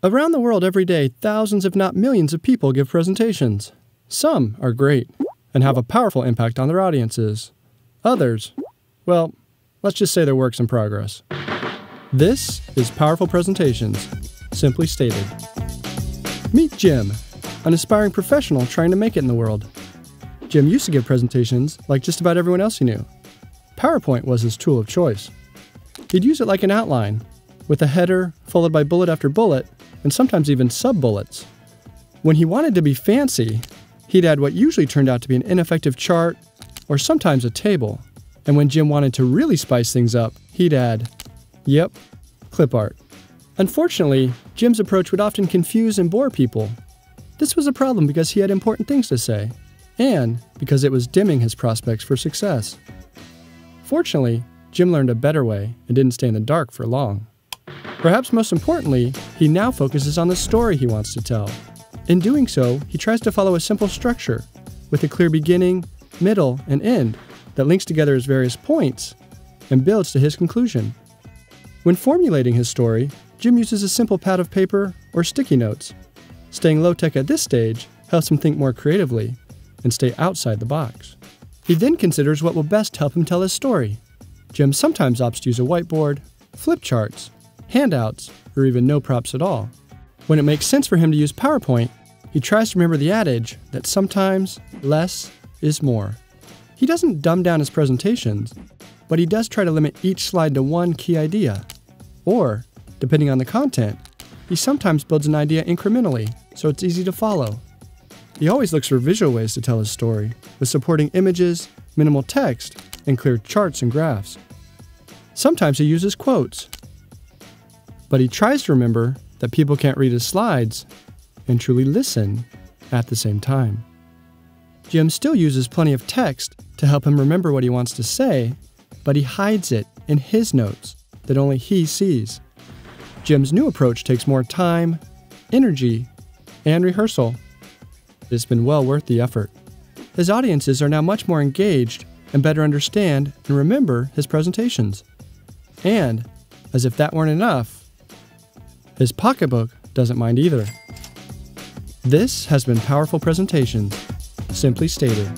Around the world every day, thousands if not millions of people give presentations. Some are great and have a powerful impact on their audiences. Others, well, let's just say they're works in progress. This is Powerful Presentations, simply stated. Meet Jim, an aspiring professional trying to make it in the world. Jim used to give presentations like just about everyone else he knew. PowerPoint was his tool of choice. He'd use it like an outline, with a header followed by bullet after bullet, and sometimes even sub-bullets. When he wanted to be fancy, he'd add what usually turned out to be an ineffective chart, or sometimes a table. And when Jim wanted to really spice things up, he'd add, yep, clip art. Unfortunately, Jim's approach would often confuse and bore people. This was a problem because he had important things to say, and because it was dimming his prospects for success. Fortunately, Jim learned a better way and didn't stay in the dark for long. Perhaps most importantly, he now focuses on the story he wants to tell. In doing so, he tries to follow a simple structure, with a clear beginning, middle, and end that links together his various points and builds to his conclusion. When formulating his story, Jim uses a simple pad of paper or sticky notes. Staying low-tech at this stage helps him think more creatively and stay outside the box. He then considers what will best help him tell his story. Jim sometimes opts to use a whiteboard, flip charts, handouts, or even no props at all. When it makes sense for him to use PowerPoint, he tries to remember the adage that sometimes less is more. He doesn't dumb down his presentations, but he does try to limit each slide to one key idea. Or, depending on the content, he sometimes builds an idea incrementally, so it's easy to follow. He always looks for visual ways to tell his story, with supporting images, minimal text, and clear charts and graphs. Sometimes he uses quotes, but he tries to remember that people can't read his slides and truly listen at the same time. Jim still uses plenty of text to help him remember what he wants to say, but he hides it in his notes that only he sees. Jim's new approach takes more time, energy, and rehearsal. It's been well worth the effort. His audiences are now much more engaged and better understand and remember his presentations. And, as if that weren't enough, his pocketbook doesn't mind either. This has been Powerful Presentations, simply stated.